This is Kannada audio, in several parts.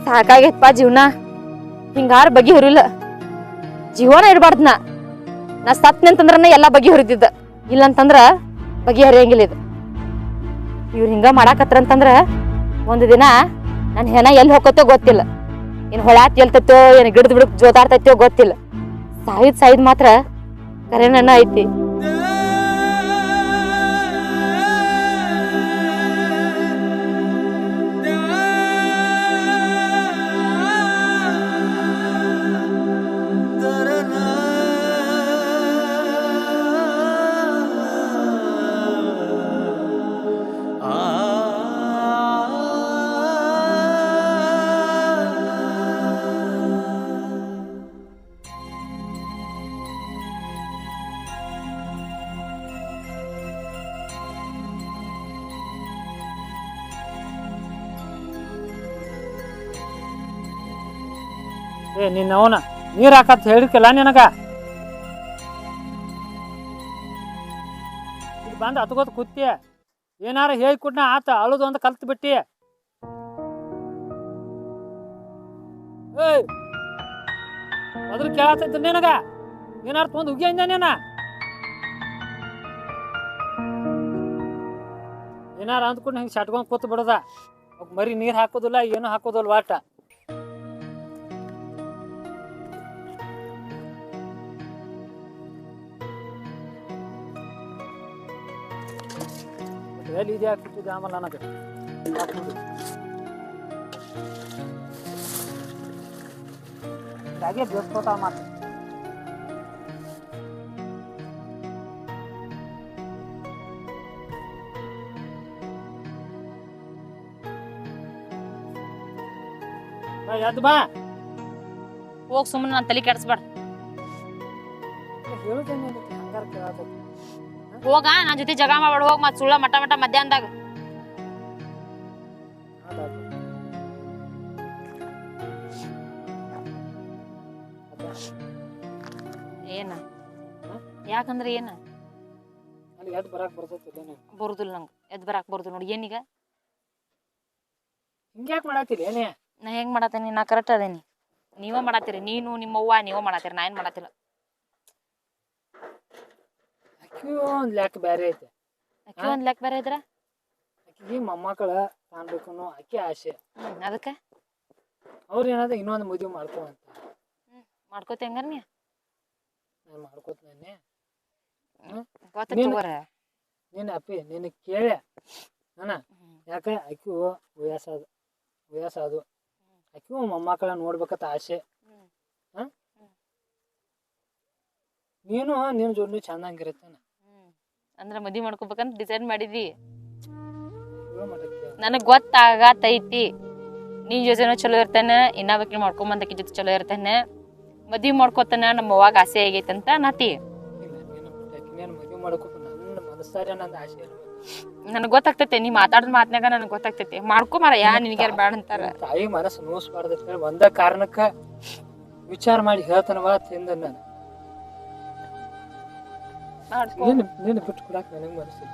ಸಾಕಾಗೈತಪ್ಪ ಜೀವನ. ಹಿಂಗಾರ ಬಗೆ ಹೊರಿಲ್ಲ, ಜೀವನ ಇರಬಾರ್ದು. ನಾ ಸತ್ನೆ ಅಂತಂದ್ರ ಎಲ್ಲಾ ಬಗೆ ಹೊರಿತಿದ್ದ, ಇಲ್ಲಂತಂದ್ರ ಬಗೆ ಹರಿಯಂಗಿಲ್ಲ ಇದು. ಇವ್ರು ಹಿಂಗ ಮಾಡಾಕತ್ರಂತಂದ್ರ ಒಂದು ದಿನ ನನ್ನ ಹೆಣ ಎಲ್ಲಿ ಹೋಗತ್ತೋ ಗೊತ್ತಿಲ್ಲ. ಏನ್ ಹೊಳ್ಯಾತ್ ಎಲ್ತತ್ತೋ, ಏನ್ ಗಿಡದ್ ಬಿಡಕ್ ಜೋತಾಡ್ತೈತೋ ಗೊತ್ತಿಲ್ಲ. ಸಾಯಿದ್ ಮಾತ್ರ ಕರೆನ ಐತಿ. ನಿನ್ನ ಅವನ ನೀರ್ ಹಾಕತ್ ಹೇಳಿಕಲ್ಲ ನಿನಗ. ಇಲ್ಲಿ ಬಂದು ಹತ್ಕೋತ ಕೂತಿ ಏನಾರ ಹೇಳಿ ಕೊಟ್ನ ಆತ ಅಳುದು ಅಂತ ಕಲ್ತ್ ಬಿಟ್ಟಿ. ಏಯ್ ಅದ್ರ ಕೇಳತ್ತಿದ್ದ ನಿನಗ ಏನಾರ ತೊಂದ್ ಉಗಿ ಅಂದ ನೀನ. ಏನಾರ ಅಂದ್ಕೊಂಡು ಹಿಂಗೆ ಸಟ್ಕೊಂಡ್ ಕೂತ್ ಬಿಡದ. ಮರಿ ನೀರ್ ಹಾಕೋದಿಲ್ಲ, ಏನು ಹಾಕೋದಿಲ್ಲ ವಾಟ. ಎಲ್ಲಿ ಇದೆ ಹಾಕ್ಬಿಟ್ಟಿದ್ದೆ ಆಮೇಲೆ ನನಗೆ ಹಾಗೆ ಬೇಸ್ಕೋತಾವ ಮಾತು. ಎದ್ದು ಬಾ. ಹೋಗ್ ಸುಮ್ಮನೆ ನಾನು ತಲೆ ಕೆಡಿಸ್ಬೇಡ. ಹೇಳುದೇನೆ ಹಂಗಾರ ಕೇಳತ್ತ. ಹೋಗ ನನ್ನ ಜೊತೆ ಜಗಳ ಮಾಡ್ಬೇಡ. ಹೋಗ್ ಮತ್ ಸುಳ್ಳ ಮಟ ಮಧ್ಯಾಹ್ನದಾಗ. ಏನ ಯಾಕಂದ್ರೆ ಏನ ಎದ್ ಬರಾಕ್ ಬರ್ತೈತಿ ಬರುದಿಲ್ಲ ನಂಗೆ. ಎದ್ ಬರಾಕ್ ಬರುದಿಲ್ಲ ನೋಡಿ. ಏನೀಗ ಹಿಂಗ್ಯಾಕ್ ಮಾಡಾತಿಲ್ಲ ಏನೇ? ನಾ ಹೆಂಗ್ ಮಾಡತ್ತೇನಿ? ನಾ ಕರೆಕ್ಟ್ ಅದೇನಿ. ನೀವ ಮಾಡತ್ತೀರಿ, ನೀನು ನಿಮ್ಮವ್ವ ನೀವ ಮಾಡತ್ತೀರಿ. ನಾ ಏನ್ ಮಾಡತ್ತಿಲ್ಲ. ಒಂದ್ ಲೆಕ್ಕ ಬೇರೆ ಐತೆ. ಅಕ್ಕಿ ಒಂದ್ ಲೆಕ್ಕ ಬೇರೆ ಇದ್ರ ಅಕ್ಕಿಗೆ ಮೊಮ್ಮಕ್ಕಳ ಕಾಣ್ಬೇಕು ಅನ್ನೋ ಅಕ್ಕಿ ಆಸೆ. ಅದಕ್ಕ ಅವ್ರ ಏನಾದ್ರು ಇನ್ನೊಂದು ಮದುವೆ ಮಾಡ್ಕೋ ಅಂತ. ಮಾಡ್ಕೋತ ಹೆಂಗಾರ ನೀ? ನಾನು ಮಾಡ್ಕೋತೀನಿ. ನೀನ್ ಅಪ್ಪಿ ನಿನ್ನ ಕೇಳೆ ನಾನ ಯಾಕ ಅಕ್ಕಿ ವಯಸ್ಸಾದು ಅಕ್ಕಿ ಮೊಮ್ಮಕ್ಕಳ ನೋಡ್ಬೇಕತ್ತ ಆಸೆ. ನೀನು ನಿನ್ ಜೋಡಿ ಚಂದಂಗಿರತ್ತಾನ ಅಂದ್ರ ಮದ್ವಿ ಮಾಡ್ಕೋಬೇಕಂತ ಡಿಸೈಡ್ ಮಾಡಿದಿ. ನನಗ್ ಗೊತ್ತಾಗತೈತಿ ನಿನ್ ಜೊತೆನೂ ಚಲೋ ಇರ್ತಾನೆ, ಇನ್ನೊಬ್ಬಕಿ ಮಾಡ್ಕೊಂಬಂದಕಿ ಜೊತೆ ಚಲೋ ಇರ್ತಾನೆ, ಮದ್ವಿ ಮಾಡ್ಕೋತಾನ, ನಮ್ಮ ಅವ್ವಾಗ ಆಸೆ ಆಗೈತಂತ ನಾತಿ. ನನಗ್ ಗೊತ್ತಾಗ್ತೈತೆ ನೀ ಮಾತಾಡದ್ ಮಾತ್ನಾಗ ನನಗ್ ಗೊತ್ತಾಗ್ತೈತಿ. ಮಾಡ್ಕೊ ಮಾರ. ಯಾ ನಿನ್ಗ್ಯಾರ ಬ್ಯಾಡ ಅಂತಾರ? ತಾಯಿ ಮನಸ್ಸು ನೋಸ್ಬಾರ್ದ ಒಂದ ಕಾರಣಕ್ಕ ವಿಚಾರ ಮಾಡಿ ಹೇಳ್ತಾನವಾ ತಿಂದ ನಾನು. ನೀನು ಬಿಟ್ಟು ಕೊಡಾಕ ನನಗೆ ಮನಸ್ಸಿಲ್ಲ.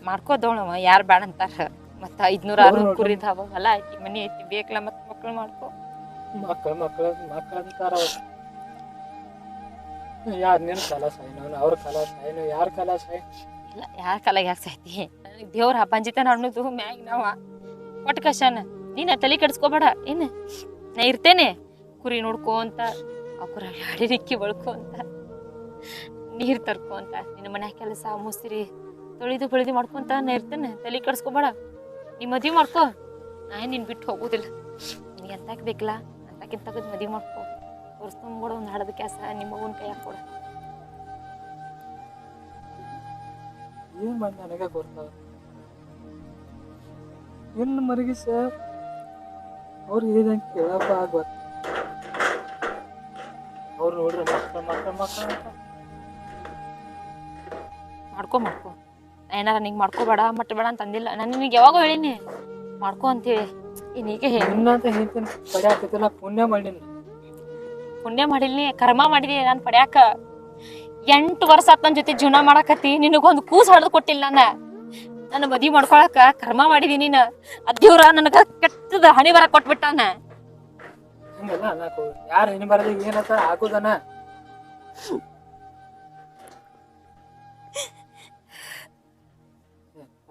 ಮಾಡ್ಕೋದೋಣವ, ಯಾರು ಬ್ಯಾಡ ಅಂತಾರ? ಮತ್ತ 500-600 ಕುರಿದಾವ, ಹೊಲ ಐತಿ, ಮನಿ ಐತಿ, ಬೇಕಲ್ಲ. ಮತ್ ಮಕ್ಳು ಮಾಡ್ಕೊ. ಮಕ್ಳು ಅಂತಾರ. ಯಾರು ನಿನ್ ಕಲಾಸ ಅವ್ರ ಕಲಾಸ ಯಾರ ಕಲಾಸ ಇಲ್ಲ. ಯಾರ ಕಾಲಾಗ ಯಾಕೆ ಸಾಯ್ತಿ? ನನಗೆ ದೇವ್ರ ಹಬ್ಬಂಜಿತಾನ ಅನ್ನೋದು ಮ್ಯಾಗ ನಾವ ಕೊಟ್ಟ ಕಶಾನ. ನೀನ ತಲೆ ಕೆಡಿಸ್ಕೋಬೇಡ. ಏನ್ ನಾ ಇರ್ತೇನೆ ಕುರಿ ನೋಡ್ಕೋ ಅಂತ, ಆ ಕುರಿ ಅಡಿರಿಕ್ಕಿ ಬಳ್ಕೊ ಅಂತ, ನೀರ್ ತರ್ಕೊ ಅಂತ, ನಿನ್ನ ಮನ್ಯಾಗ ಕೆಲಸ ಮುಸ್ರಿ ತೊಳಿದು ಬೆಳೆದು ಮಾಡ್ಕೊಂತ ನಾ ಇರ್ತೇನೆ. ತಲೆ ಕೆಡಿಸ್ಕೋಬೇಡ. ನೀ ಮದ್ವಿ ಮಾಡ್ಕೊ. ನಾ ನಿನ್ ಬಿಟ್ಟು ಹೋಗುದಿಲ್ಲ. ನೀ ಎಂತಾಕ್ ಬೇಕಲ್ಲ ಅಂತಾಕಿಂತ ತಗದ್ ಮದ್ವಿ ಮಾಡ್ಕೊ. ತೋರಿಸ್ಕೊಂಬಿಡ ಒಂದು ಹಡದ ಕ್ಯಾಸ ನಿಮ್ಮ ಮಗನ ಕೈ ಹಾಕೊಡ. ಏನ್ ಮಾಡಿ ನನಗೆ ಗೊತ್ತಾಗ ಇನ್ನು ಮರಗಿಸ ಅವ್ರು ಹೇಳಿದಂಗೆ ಕೇಳಪ್ಪ ಗೊತ್ತ. ಅವ್ರು ನೋಡ್ರಿ ಮಕ್ಕಳು ಮಾಡ್ಕೊ. ಏನಾರ ನಿಂಗೆ ಮಾಡ್ಕೋಬೇಡ ಮಟ್ಟಬೇಡ ಅಂತ ಅಂದಿಲ್ಲ. ನಾನು ನಿನಗೆ ಯಾವಾಗೋ ಹೇಳಿನಿ ಮಾಡ್ಕೊ ಅಂತೇಳಿ. ಏನೀಗ ಇನ್ನಂತ ಹೇಳ್ತೀನಿ ಪಡ್ಯಾಕತ್ತಿಲ್ಲ. ಪುಣ್ಯ ಮಾಡಿಲ್ನಿ, ಕರ್ಮ ಮಾಡಿದೀನಿ ನಾನು ಪಡ್ಯಾಕ. 8 ವರ್ಷ ಆತ್ ನನ್ನ ಜೊತೆ ಜೀವನ ಮಾಡಾಕತ್ತಿ, ನಿನಗೊಂದು ಕೂಸು ಹಡ್ದು ಕೊಟ್ಟಿಲ್ಲ. ನಾನು ನನ್ನ ಮದ್ವಿ ಮಾಡ್ಕೊಳಕ ಕರ್ಮ ಮಾಡಿದೀನಿ ನೀನ ಅದೇವ್ರ ನನಗ ಕೆಟ್ಟದ ಹಣಿ ಬರ ಕೊಟ್ಬಿಟ್ಟಾನ. ಹಿಂಗೆಲ್ಲ ಅನ್ನಕ್ ಹೋಗ್ಬೇಡ. ಯಾರು ಹೆಣ್ಣು ಬರಲಿ ಏನಂತ ಹಾಕುದನ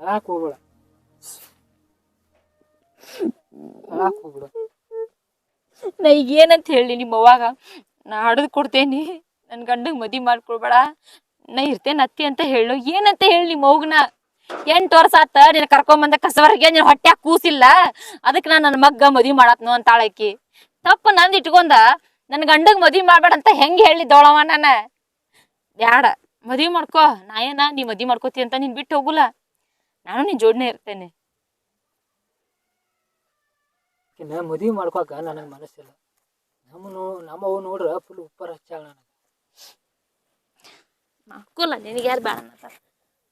ಅಳಾಕ್ ಹೋಗ್ಬೇಡ, ಅಳಾಕ್ ಹೋಗ್ಬೇಡ. ನಾ ಈಗ ಏನಂತ ಹೇಳಿ ನಿಮ್ಮ ಅವ್ವಾಗ ನಾ ಹಡದ್ ಕೊಡ್ತೇನಿ, ನನ್ ಗಂಡಗ್ ಮದ್ವಿ ಮಾಡ್ಕೊಳ್ಬೇಡ, ನಾ ಇರ್ತೇನೆ ಅತ್ತಿ ಅಂತ ಹೇಳು. ಏನಂತ ಹೇಳಿ ನಿಮ್ಮ ಅವ್ಗನ 8 ವರ್ಷ ಆತ ನೀನ್ ಕರ್ಕೊಂಬಂದ ಕಸವರ್ಗೆ ನೀನ್ ಹೊಟ್ಯಾಗ ಕೂಸಿಲ್ಲ, ಅದಕ್ಕೆ ನಾ ನನ್ನ ಮಗ್ಗ ಮದ್ವಿ ಮಾಡತ್ನು ಅಂತಾಳಕಿ. ತಪ್ಪ ನಂದ್ ಇಟ್ಕೊಂಡ ನನ್ ಗಂಡಗ್ ಮದ್ವಿ ಮಾಡ್ಬೇಡ ಅಂತ ಹೆಂಗ್ ಹೇಳಿದ್ದವಳವ ನಾನ. ಬ್ಯಾಡ ಮದ್ವಿ ಮಾಡ್ಕೋ, ನಾ ಏನ ನೀ ಮದ್ವಿ ಮಾಡ್ಕೋತಿ ಅಂತ ನೀನ್ ಬಿಟ್ಟು ಹೋಗುಲ್ಲ, ನಾನು ನಿನ್ ಜೋಡ್ನೆ ಇರ್ತೇನೆ. ಮದ್ವಿ ಮಾಡ್ಕೊಕ ನನಗೆ ಮನಸ್ಸಿಲ್ಲ. ನಮ್ಮವ್ ನೋಡ್ರ ಫುಲ್ ಉಪ್ಪರ್ ಹಚ್ಚಾಳ ನನಗೆ. ಮಾಡ್ಕೊಲ್ಲ, ನಿನಗೆ ಯಾರು ಬೇಡ ಅನ್ನತಾರ,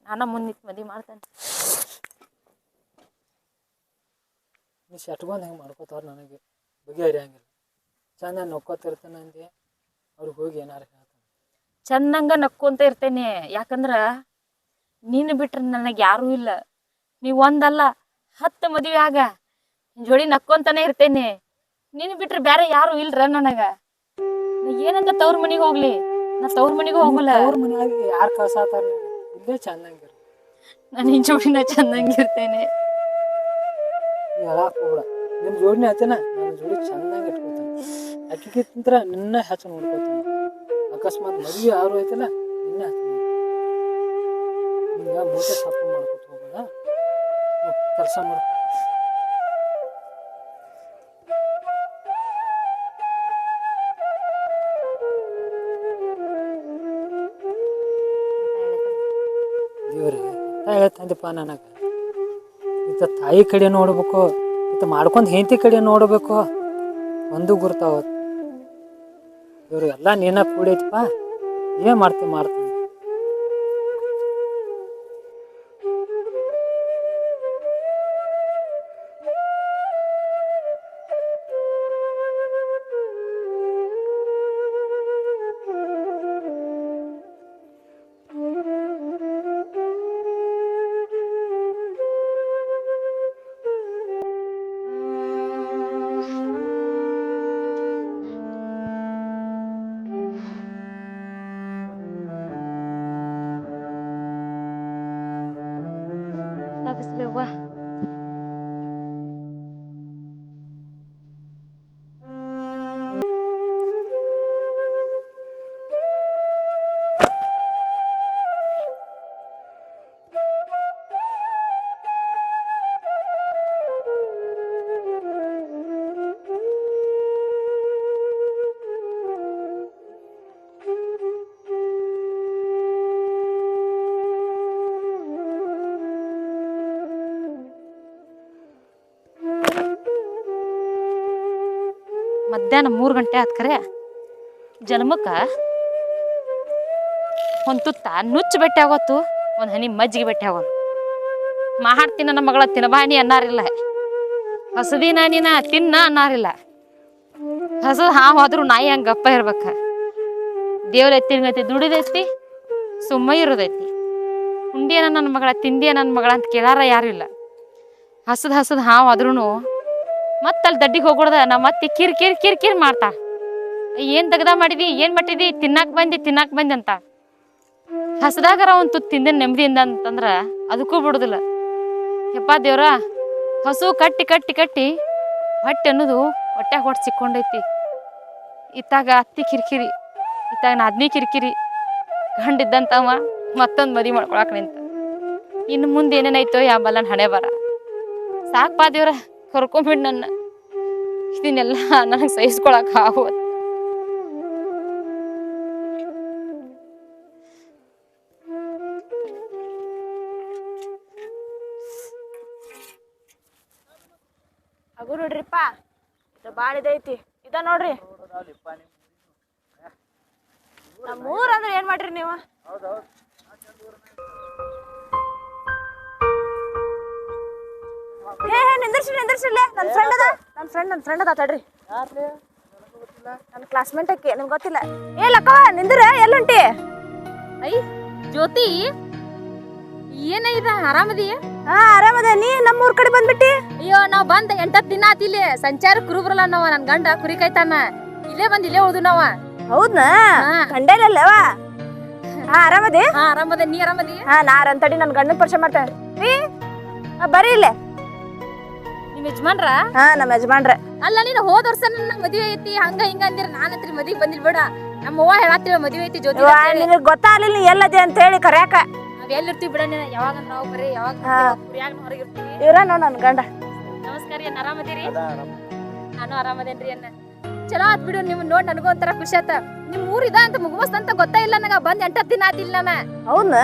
ನಾನ ಮುಂದಿತ್ ಮದ್ವಿ ಮಾಡ್ತೇನೆ. ನೀ ಶಟ್ಕೊಂಡ್ ಹೆಂಗೆ ಮಾಡ್ಕೋತಾರ ನನಗೆ ಬಗೆಹರಿಯಂಗಿಲ್ಲ. ಚಂದ ನಕ್ಕೋತಿರ್ತಾನೆ ಅಂದೆ, ಅವ್ರಿಗೆ ಹೋಗಿ ಏನಾರು ಹೇಳ್ತಾನೆ. ಚಂದಂಗ ನಕ್ಕೊಂತ ಇರ್ತೇನೆ, ಯಾಕಂದ್ರ ನೀನು ಬಿಟ್ರೆ ನನಗೆ ಯಾರೂ ಇಲ್ಲ. ನೀವ್ ಒಂದಲ್ಲ 10 ಮದ್ವೆ ಆಗ ಜೋಡಿ ನಕ್ಕೊಂತಾನೆ ಇರ್ತೇನೆ. ನೀನು ಬಿಟ್ರೆ ಬೇರೆ ಯಾರು ಇಲ್ರ ನನಗ. ನಾ ಏನಂತ ತವ್ರ ಮನಿಗೆ ಹೋಗ್ಲಿ, ನಾ ತವ್ರ ಮನಿಗೂ ಹೋಗಲ್ಲ. ಅವ್ರ ಮನ್ಯಾಗ ಯಾರು ಕಳ್ಸಾತಾರ, ಇಲ್ಲೇ ಚಂದಂಗಿರ. ನಾನು ನಿನ್ ಜೋಡಿನ ಚಂದಂಗಿರ್ತೇನೆ. ಹೇಳಕ್ ಹೋಗ್ಬೇಡ, ನಿಮ್ ಜೋಡಿನ ಹಚ್ಚನ ನನ್ನ ಜೋಡಿ ಚಂದಂಗ ಇಟ್ಕೊತಾನೆ. ಅಕ್ಕಿಗಿಂತ ನಿನ್ನ ಹೆಚ್ಚು ನೋಡ್ಕೊತೀನಿ. ಅಕಸ್ಮಾತ್ ಮದ್ವೆ ಯಾರು ಐತಲ್ಲ ನಿನ್ನ ಹೆಚ್ಚು ನಿಂಗ ಮೂಟೆ ಸಪ್ಪು ಮಾಡ್ಕೊತ ಹೋಗೋದ. ಕೆಲಸ ಮಾಡ. ದೇವ್ರಿ ಹೇಳ್ತಂದಪ್ಪ ನನಗೆ, ಇತ್ತ ತಾಯಿ ಕಡೆ ನೋಡ್ಬೇಕು, ಇತ್ತ ಮಾಡ್ಕೊಂಡ್ ಹೆಂಡತಿ ಕಡೆ ನೋಡ್ಬೇಕು, ಒಂದು ಗುರ್ತಾವತ್. ಇವ್ರು ಎಲ್ಲ ನೀನ ಕೂಡೈತಪ್ಪ, ಏನ್ ಮಾಡ್ತೀನಿ. ಬಿಸ್ಲವ್ವ. ಮಧ್ಯಾಹ್ನ 3 ಗಂಟೆ ಆತ್ ಕರೆ ಜನ್ಮಕ್ಕ ಒಂದು ತುತ್ತ ನುಚ್ಚು ಬೆಟ್ಟಿ ಆಗೋತು, ಒಂದು ಹನಿ ಮಜ್ಜಿಗೆ ಬೆಟ್ಟಿ ಆಗೋದು. ಮಾಡ್ತೀನಿ ನನ್ನ ಮಗಳ ತಿನ್ನಬಾನಿ ಅನ್ನಾರಿಲ್ಲ, ಹಸದಿನ ನೀನ ತಿನ್ನ ಅನ್ನಾರಿಲ್ಲ. ಹಸದ್ ಹಾವಾದ್ರೂ ನಾಯಿ ಹಂಗೆ ಗಪ್ಪ ಇರ್ಬೇಕ. ದೇವ್ರ ಎತ್ತಿನಗತಿ ದುಡಿದೈತಿ, ಸುಮ್ಮ ಇರೋದೈತಿ. ಉಂಡಿಯನ ನನ್ನ ಮಗಳ ತಿಂದಿಯ ನನ್ನ ಮಗಳ ಅಂತ ಕೇಳಾರ ಯಾರು ಇಲ್ಲ. ಹಸದ್ ಹಾವಾದ್ರೂ ಮತ್ತಲ್ಲಿ ದಡ್ಡಿಗೆ ಹೋಗೋದ ನಾ ಮತ್ತೆ ಕಿರ್ ಮಾಡ್ತಾ. ಏನ್ ತೆಗ್ದ ಮಾಡಿದಿ, ಏನ್ ಮಟ್ಟಿದಿ, ತಿನ್ನಾಕ್ ಬಂದಿ ಅಂತ. ಹಸದಾಗರ ಒಂದು ತುತ್ತು ತಿಂದ ನೆಮ್ಮದಿಯಿಂದ ಅಂತಂದ್ರ ಅದಕ್ಕೂ ಬಿಡುದಿಲ್ಲ. ಯಪ್ಪ ದೇವ್ರ, ಹಸು ಕಟ್ಟಿ ಹೊಟ್ಟೆ ಅನ್ನೋದು ಹೊಟ್ಯಾಗ ಹೊಟ್ಟು ಸಿಕ್ಕೊಂಡೈತಿ. ಇತ್ತಾಗ ಅತ್ತಿ ಕಿರಿಕಿರಿ, ಇತ್ತಾಗ ನಾದ್ನಿ ಕಿರಿಕಿರಿ, ಗಂಡಿದ್ದಂತವ ಮತ್ತೊಂದು ಮದಿ ಮಾಡ್ಕೊಳಕ್ ನಿಂತ. ಇನ್ನು ಮುಂದೆ ಏನೇನೈತೋ ಯಾಂಬಲ್ಲನ್ ಹಣೆ ಬರ. ಸಾಕ್ಪಾ ದೇವ್ರ, ಕರ್ಕೊಂಬಿಡ್ ನನ್ನ. ಇದನ್ನೆಲ್ಲ ನನಗೆ ಸಹಿಸ್ಕೊಳಕ್ ಆಗೋದು. ಅಗು ನೋಡ್ರಿಪ್ಪ, ಇದು ಭಾಳ ಇದೈತಿ. ಇದ ನೋಡ್ರಿ, ನಮ್ಮೂರ್ ಅಂದ್ರೆ ಏನ್ ಮಾಡ್ರಿ ನೀವು? ನಿಂದ್ರಿಸಿಲ್ಲೇ ನನ್ನ ಫ್ರೆಂಡ್ ಅದ ತಡ್ರಿ. ನನ್ನ ಕ್ಲಾಸ್ಮೇಟ್ ಅಕ್ಕಿ, ನಿಮ್ಗೆ ಗೊತ್ತಿಲ್ಲ. ಏ ಲಕ್ಕವ ನಿಂದ್ರ, ಎಲ್ಲುಂಟಿ? ಐ ಜ್ಯೋತಿ, ಏನಾಯ್ದ ಆರಾಮದಿ? ಹಾ ಆರಾಮದ. ನೀ ನಮ್ಮೂರ್ ಕಡೆ ಬಂದ್ಬಿಟ್ಟಿ? ಅಯ್ಯೋ ನಾವ್ ಬಂದ್ 8 ದಿನ ಆತ್ ಇಲ್ಲಿ. ಸಂಚಾರ ಕುರುಬ್ರಲ್ಲ ನಾವ. ನನ್ ಗಂಡ ಕುರಿ ಕಾಯ್ತಾನ. ಇಲ್ಲೇ ಬಂದ್ ಇಲ್ಲೇ ಉಳ್ದು ನಾವ. ಹೌದ್ನಾ? ಹಾ. ಕಂಡೇಲಲ್ಲವ. ಹಾ ಆರಾಮದಿ? ಹಾ ಆರಾಮದ. ನೀ ಆರಾಮದಿ? ಹಾ ನಾರಂತಡಿ ನನ್ ಗಂಡನ ಪರಿಚಯ ಮಾಡ್ತೇನೆ. ಬರ್ರಿ ಇಲ್ಲೇ. ನಿಮ್ ಯಜಮಾನ್ರ? ಹಾ ನಮ್ಮ ಯಜಮಾನ್ರ. ಅಲ್ಲ ನೀನು ಹೋದ ವರ್ಷ ನನ್ನ ಮದ್ವೆ ಐತಿ ಹಂಗ ಹಿಂಗ ಅಂದಿರ ನಾನಂತ್ರಿ ಮದ್ವಿಗ್ ಬಂದಿಲ್ ಬೇಡ. ನಮ್ಮ ಅವ್ವ ಹೇಳತ್ತಿಳ ಮದ್ವೆ ಐತಿ ಜ್ಯೋತಿ ಅಂತ ಹೇಳಿ. ನಿನಗ್ ಗೊತ್ತಾಗ್ಲಿಲ್ಲ ನೀ ಎಲ್ಲದೆ ಅಂತ ಹೇಳಿ ಕರ್ಯಾಕ. ನಾವ್ ಎಲ್ಲಿರ್ತೀವಿ ಬಿಡ ನೀನ. ಯಾವಾಗ ನಾವು ಬರೀ ಯಾವಾಗ ಕುರಿಯಾಗ ಹೊರಗಿರ್ತೀವಿ. ಇವ್ರ ನೋಡ್ ನನ್ ಗಂಡ. ನಮಸ್ಕಾರ ಏನ್ ಆರಾಮದಿರಿ? ನಾನು ಆರಾಮದೇನ್ರಿ ಅನ್ನ. ಚಲೋ ಆತ್ ಬಿಡು. ನಿಮ್ ನೋಡ್ ನನಗೂ ಒಂಥರ ಖುಷಿ ಆತ. ನಿಮ್ ಊರ್ ಇದ ಅಂತ ಮುಗುವಸ್ತ ಅಂತ ಗೊತ್ತಾ ಇಲ್ಲ ನನಗ. ಬಂದ್ 8 ದಿನ ಆತಿಲ್ಲ ನಾನ. ಹೌದಾ?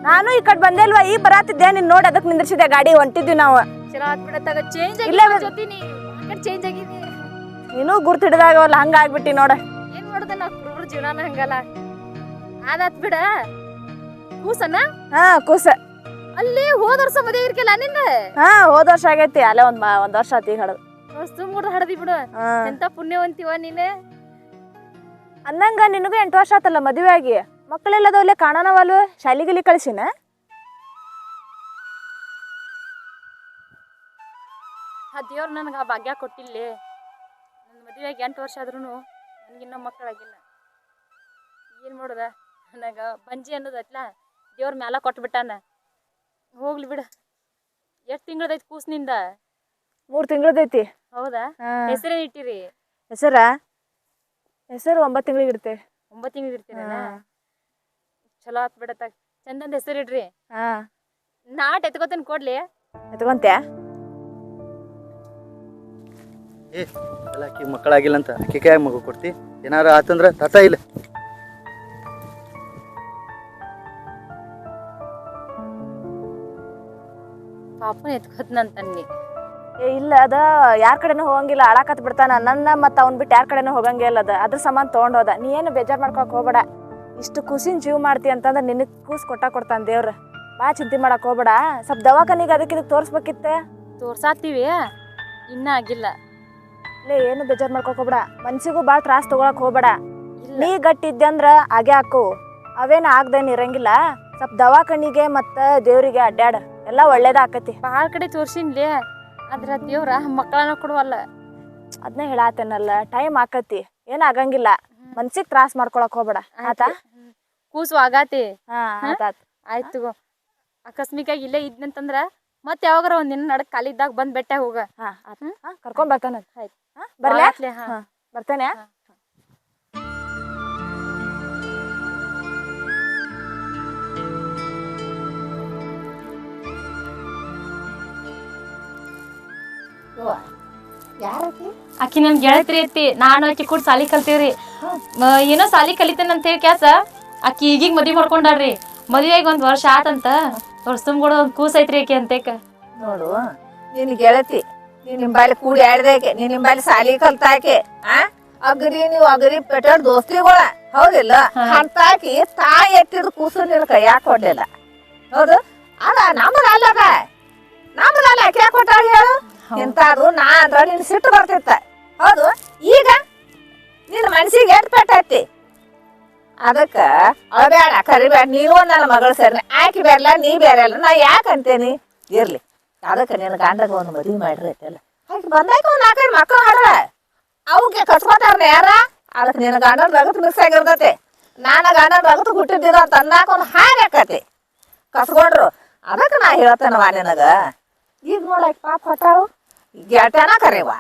ನಾನು ಈ ಕಡೆ ಬಂದೆ ಅಲ್ವಾ, ಈಗ ಬರಾತಿದ್ದೆ. ನಿನ್ ನೋಡಿ ಅದಕ್ಕೆ ನಿಂದ್ರಿಸಿದೆ ಗಾಡಿ. ಹೊಂಟಿದ್ವಿ ನಾವು. ಚಲೋ ಆತ್ ಬಿಡತ್ತಾಗ. ಚೇಂಜ್ ಆಗಿಲ್ಲ ಜೊತೆ ನೀ ಚೇಂಜ್ ಆಗಿದೆ. ನೀನು ಗುರ್ತಿಡ್ದಾಗವಲ್ಲ ಹಂಗ ಆಗ್ಬಿಟ್ಟಿ ನೋಡ. ಏನ್ ಮಾಡೋದ ನಾ ಕುರುಬ್ರ ಜೀವನಾನ ಹಂಗಲ್ಲ. ಆದಾತ್ ಬಿಡ. ಕೂಸನ? ಹಾ ಕೂಸ. ಅಲ್ಲಿ ಹೋದ ವರ್ಷ ಮದುವೆ ಇರ್ಕಿಲ್ಲ ನಿಂದ? ಹಾ ಹೋದ ವರ್ಷ ಆಗೈತಿ. ಅಲ್ಲೇ ಒಂದ್ ವರ್ಷ ಆತಿ ಹಡದ್. ತುಂಬ ಹಡದಿ ಬಿಡು. ಎಂತ ಪುಣ್ಯವಂತಿವ ನೀನೆ. ಅನ್ನಂಗ ನಿನಗೂ 8 ವರ್ಷ ಆತಲ್ಲ ಮದುವೆ ಆಗಿ. ಮಕ್ಕಳೆಲ್ಲದವಲ್ಲೇ ಕಾಣನವಲ್ವ? ಶಾಲಿಗಿಲಿ ಕಳ್ಸಿನ? ಆ ದೇವ್ರ ನನಗೆ ಆ ಭಾಗ್ಯ ಕೊಟ್ಟಿಲ್ಲೇ. ನನ್ನ ಮದುವೆಗೆ 8 ವರ್ಷ ಆದ್ರೂ ನನಗಿನ್ನ ಮಕ್ಕಳಾಗಿಲ್ಲ. ಏನು ಮಾಡೋದ? ನನಗೆ ಬಂಜಿ ಅನ್ನೋದೈತ್ಲ ದೇವ್ರ ಮ್ಯಾಲ ಕೊಟ್ಬಿಟ್ಟಾನ. ಹೋಗ್ಲಿ ಬಿಡ. ಎಷ್ಟು ತಿಂಗಳದೈತಿ ಕೂಸ್ನಿಂದ? 3 ತಿಂಗಳದೈತಿ. ಹೌದಾ? ಹೆಸರೇನು ಇಟ್ಟಿರಿ? ಹೆಸರು 9 ತಿಂಗಳಿಗೆ ಇಡ್ತೇವೆ. 9 ತಿಂಗಳಿಗೆ ಇಡ್ತೀರ? ಚಲೋ ಆತ್ ಬಿಡತ್ತ. ಚಂದಂದ ಹೆಸರು ಇಡ್ರಿ. ನಾಟ್ ಎತ್ಕೋತೇನೆ ಕೊಡ್ಲಿ? ಎತ್ಕೊಂತ್ಯಾ? ಎಲ್ಲ ಆಕಿ ಮಕ್ಕಳಾಗಿಲ್ಲ ಅಂತ ಆಕಿ ಕೈಯಾಗ ಮಗು ಕೊಡ್ತಿ? ಏನಾರ ಆತಂದ್ರ ತಾತ ಇಲ್ಲ. ಪಾಪನ ಎತ್ಕೋತನಂತನ್ನಿ. ಇಲ್ಲ ಅದ ಯಾರ ಕಡೆನೂ ಹೋಗಂಗಿಲ್ಲ. ಆಳಾಕತ್ ಬಿಡ್ತಾನ ನನ್ನ. ಮತ್ತ ಅವ್ನ್ ಬಿಟ್ಟು ಯಾರ ಕಡೆನೂ ಹೋಗಂಗೇ ಇಲ್ಲ. ಅದ್ರ ಸಂಬಂಧ ತಗೊಂಡೋದ. ನೀ ಏನು ಬೇಜಾರ್ ಮಾಡ್ಕೊಕ್ ಹೋಗ್ಬೇಡ. ಇಷ್ಟು ಕೂಸಿನ ಜೀವ ಮಾಡ್ತಿ ಅಂತಂದ್ರೆ ನಿನಗ್ ಕೂಸ್ ಕೊಟ್ಟಾನ ದೇವ್ರ. ಬಾ ಚಿಂತೆ ಮಾಡಕ್ ಹೋಗ್ಬೇಡ. ಸ್ವಲ್ಪ ದವಾಖಾನಿಗೆ ಅದಕ್ಕೆ ಇದಕ್ಕೆ ತೋರ್ಸ್ಬೇಕಿತ್ತ. ತೋರ್ಸಾತೀವಿ, ಇನ್ನ ಆಗಿಲ್ಲ. ಲೇ ಏನು ಬೇಜಾರ್ ಮಾಡ್ಕೊಕ್ ಹೋಗ್ಬೇಡ. ಮನ್ಸಿಗೂ ಭಾಳ ತ್ರಾಸ್ ತಗೊಳಕ್ ಹೋಗ್ಬೇಡ. ನೀ ಗಟ್ಟಿದ್ದೆ ಅಂದ್ರ ಹಾಗೆ ಹಾಕು. ಅವೇನ ಆಗ್ದೇನ್ ಇರಂಗಿಲ್ಲ. ಸ್ವಲ್ಪ ದವಾಖಾನಿಗೆ ಮತ್ತ ದೇವ್ರಿಗೆ ಅಡ್ಡಾಡ. ಎಲ್ಲ ಒಳ್ಳೇದ ಆಕತಿ. ಭಾಳ ಕಡೆ ತೋರ್ಸಿನ್ಲೇ. ಆದ್ರ ದೇವ್ರ ಮಕ್ಕಳನ್ನ ಕೊಡುವಲ್ಲ. ಅದನ್ನ ಹೇಳಾತೇನಲ್ಲ. ಟೈಮ್ ಆಕತಿ. ಏನ್ ಆಗಂಗಿಲ್ಲ. ಮನ್ಸಿಗೆ ತ್ರಾಸ್ ಮಾಡ್ಕೊಳಕ್ ಹೋಗ್ಬೇಡ. ಆತಾ? ಕೂಸು ಆಗಾತಿ. ಆತಾತ್. ಆಯ್ತು. ಆಕಸ್ಮಿಕಾಗಿ ಇಲ್ಲೇ ಇದ್ನಂತಂದ್ರ ಮತ್ತೆ ಯಾವಾಗಾರ ಒಂದ್ ದಿನ ನಡಕ್ ಖಾಲಿ ಇದ್ದಾಗ ಬಂದ್ ಬೆಟ್ಟ ಹೋಗ. ಕರ್ಕೊಂಡ್ ಬರ್ತಾನ. ಆಯ್ತು ಬರ್ಲೇ? ಹಾ ಬರ್ತೇನೆ. ಆಕಿ ನನ್ ಗೆಳತಿ ಐತಿ. ನಾನು ಆಕಿ ಕೂಡ ಸಾಲಿ ಕಲ್ತೀವ್ರಿ. ಏನೋ ಸಾಲಿ ಕಲಿತೇನೆ ಅಂತ ಹೇಳಿ ಕ್ಯಾಸ ಆಕಿ ಈಗೀಗ ಮದ್ವಿ ಮಾಡ್ಕೊಂಡಾಳ್ರಿ. ಮದ್ವೆಗೆ 1 ವರ್ಷ ಆತಂತ. ವರ್ಷ ತುಂಬ್ಕೊಡ ಒಂದ್ ಕೂಸ್ ಐತ್ರಿ ಆಕಿ ಅಂತೇಕ. ನೋಡು ನಿನ್ ಗೆಳತಿ ನೀನ್ ನಿಂಬಲ್ಲಿ ಕೂಡಿ ಆಡ್ದಾಕೆ. ನೀನ್ ನಿಂಬಲ್ಲಿ ಸಾಲಿ ಕಲ್ತಾಕೆ. ನೀವು ಅಗರಿ ಪೆಟ್ಟಾಡ್ ದೋಸ್ತಿಗಳ ಹೌದಿಲ್ಲ? ಅಂತಾಕಿ ತಾಯಿ ಎತ್ತಿದ ಕೂಸು ನಿನ್ ಕೈಯಾಗ ಕೊಡ್ಲಿಲ್ಲ. ಹೌದು? ಅದ ನಮ್ಮದಲ್ಲ ಯಾಕೆ ಯಾಕೆ ಕೊಟ್ಟಾಳ ಹೇಳು? ಇಂತಾದು ನಾ ಅಂದ್ರ ನಿನ್ ಸಿಟ್ಟು ಬರ್ತಿತ್ತ. ಹೌದು? ಈಗ ನಿನ್ ಮನ್ಸಿಗೆ ಎಟ್ ಪೆಟ್ಟೈತಿ. ಅದಕ್ಕ ಅಳಬೇಡ ಕರಿಬೇಡ. ನೀವು ನನ್ನ ಮಗಳು ಸರಿ. ಆಕಿ ಬೇರಲ್ಲ ನೀ ಬೇರೆ ಅಲ್ಲ. ನಾ ಯಾಕಂತೇನಿ? ಇರ್ಲಿ. ಅದಕ್ಕೆ ನಿನ್ನ ಗಂಡಗ ಒಂದು ಮದುವೆ ಮಾಡಿರೈತಲ್ಲ. ಆಕಿ ಬಂದಾಗ ಒಂದು 4-5 ಮಕ್ಕಳು ಹಾಡ್ರ. ಅವಕ್ಕೆ ಕಟ್ಕೊತಾರ ಯಾರ? ಅದಕ್ಕೆ ನಿನ್ನ ಗಂಡನ ರಗತ್ ಮಿಕ್ಸ್ ಆಗಿರ್ತೈತಿ. ನಾನು ಗಂಡನ ರಗತ್ ಹುಟ್ಟಿದ್ದಿದ ಅಂತ ಅಂದಾಕ ಒಂದು ಹಾಗಾಕತಿ ಕಸ್ಕೊಂಡ್ರು. ಅದಕ್ಕೆ ನಾ ಹೇಳ್ತೇನವ ನಿನಗ. ಈಗ ನೋಡಾಕಿ ಪಾಪ ಹೊಟ್ಟಾಳು. ಗೆಳತನ ಕರೆವ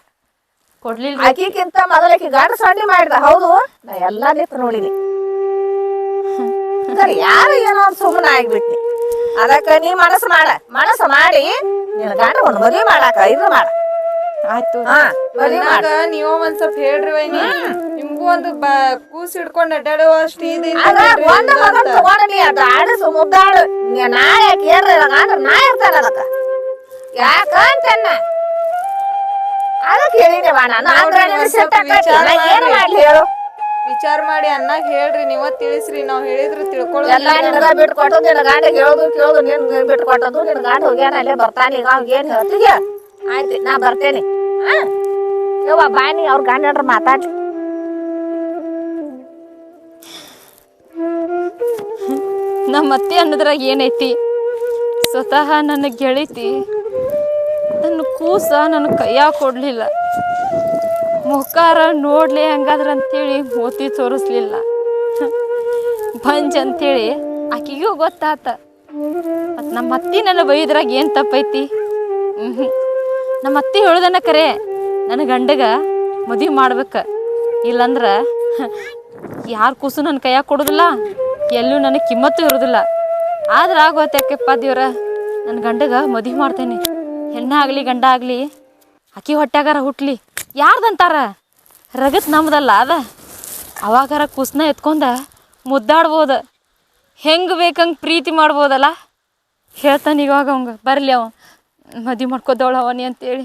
ಕೊಡ್ಲಿಲ್ಲ. ಆಕಿಗಿಂತ ಮೊದಲಕಿ ಗಂಡ ಸೊಂಡಿ ಮಾಡಿದ. ಹೌದು? ನಾ ಎಲ್ಲಾ ನಿಂತು ನೋಡಿನಿ. ಯಾರು ಏನೋ ಒಂದು ಸುಮ್ಮನೆ ಆಗ್ಬಿಟ್ನಿ. ಅದಕ್ಕ ನೀ ಮನಸ್ಸು ಮಾಡಿ ನಿನ್ನ ಗಂಡ ಒಂದು ಮದುವೆ ಮಾಡಾಕ ಇದು ಮಾಡ. ಆಯ್ತು. ನೀವ ಒಂದ್ ಸ್ವಲ್ಪ ಹೇಳ್ರಿ ವೈನಿ. ನಿಮ್ಗೂ ಒಂದು ಕೂಸ್ ಹಿಡ್ಕೊಂಡ್ ಅಡ್ಡಾಡುವ ಅಷ್ಟು ಆಡಿಸು ಮುದ್ದಾಡು. ನಾಳೆ ಕೇಳ್ರಿ ಗಂಡ ನಾ ಇರ್ತಾನ. ಅದಕ್ಕ ಯಾಕಂತನ್ನ ಅದಕ್ಕೆ ಹೇಳಿದೇವ ನಾನು. ಏನು ಮಾಡ್ಲಿ ಹೇಳು? ವಿಚಾರ ಮಾಡಿ ಅನ್ನಾಗ ಹೇಳ್ರಿ. ನೀವ ತಿಳಿಸ್ರಿ. ನಾವ್ ಹೇಳಿದ್ರು ತಿಳ್ಕೊಳ್ಳೋ. ಎಲ್ಲಾ ನಿನಗ ಬಿಟ್ಟು ಕೊಟ್ಟದು. ನಿನ್ನ ಗಂಡ ಹೇಳೋದು ಕೇಳೋದು ನಿನ್ ಬಿಟ್ಟು ಕೊಟ್ಟದು. ನಿನ್ನ ಗಂಡ ಹೋಗ್ಯಾನ ಅಲ್ಲೇ ಬರ್ತಾನ. ಈಗ ಅವ್ಗ ಏನ್ ಹೇಳ್ತೀಗ? ಆಯ್ತು ನಾ ಬರ್ತೇನೆ. ಯವ್ವ ಬಾನಿ ಅವ್ರ ಗಂಡ ಮಾತಾಡ್ಲಿ. ನಮ್ಮ ಅತ್ತೆ ಅನ್ನೋದ್ರಾಗ ಏನೈತಿ? ಸ್ವತಃ ನನ್ನ ಗೆಳತಿ ನನ್ನ ಕೂಸ ನನ್ನ ಕೈಯಾಗ ಕೊಡಲಿಲ್ಲ. ಮುಖಾರ ನೋಡ್ಲಿ ಹಂಗಾದ್ರೆ ಅಂತೇಳಿ ಮೋತಿ ತೋರಿಸ್ಲಿಲ್ಲ. ಬಂಜ್ ಅಂತೇಳಿ ಆಕಿಗೂ ಗೊತ್ತಾತ. ಮತ್ತು ನಮ್ಮ ಅತ್ತಿ ನನ್ನ ಬೈದ್ರಾಗ ಏನು ತಪ್ಪೈತಿ? ನಮ್ಮ ಅತ್ತಿ ಹೇಳ್ದನ ಕರೆ ನನ್ನ ಗಂಡಗ ಮದುವೆ ಮಾಡ್ಬೇಕು, ಇಲ್ಲಂದ್ರೆ ಯಾರು ಕೂಸು ನನ್ನ ಕೈಯಾಗ ಕೊಡೋದಿಲ್ಲ, ಎಲ್ಲೂ ನನಗೆ ಕಿಮ್ಮತ್ತು ಇರೋದಿಲ್ಲ. ಆದ್ರೆ ಆಗೋತ್ಯಾಕೆಪ್ಪ ದೇವ್ರ, ನನ್ನ ಗಂಡಗ ಮದುವೆ ಮಾಡ್ತೇನೆ. ಹೆಣ್ಣ ಆಗಲಿ ಗಂಡ ಆಗಲಿ ಆಕಿ ಹೊಟ್ಯಾಗಾರ ಹುಟ್ಲಿ, ಯಾರ್ದಂತಾರ ರಗತ್ ನಮ್ದಲ್ಲ ಅದ. ಅವಾಗಾರ ಕೂಸನ್ನ ಎತ್ಕೊಂಡ ಮುದ್ದಾಡ್ಬೋದು, ಹೆಂಗೆ ಬೇಕಂಗೆ ಪ್ರೀತಿ ಮಾಡ್ಬೋದಲ್ಲ. ಹೇಳ್ತಾನೆ ಇವಾಗ ಅವಂಗ ಬರಲಿ ಅವ ಮದುವೆ ಮಾಡ್ಕೋದವಳ ಅವನಿ ಅಂತೇಳಿ.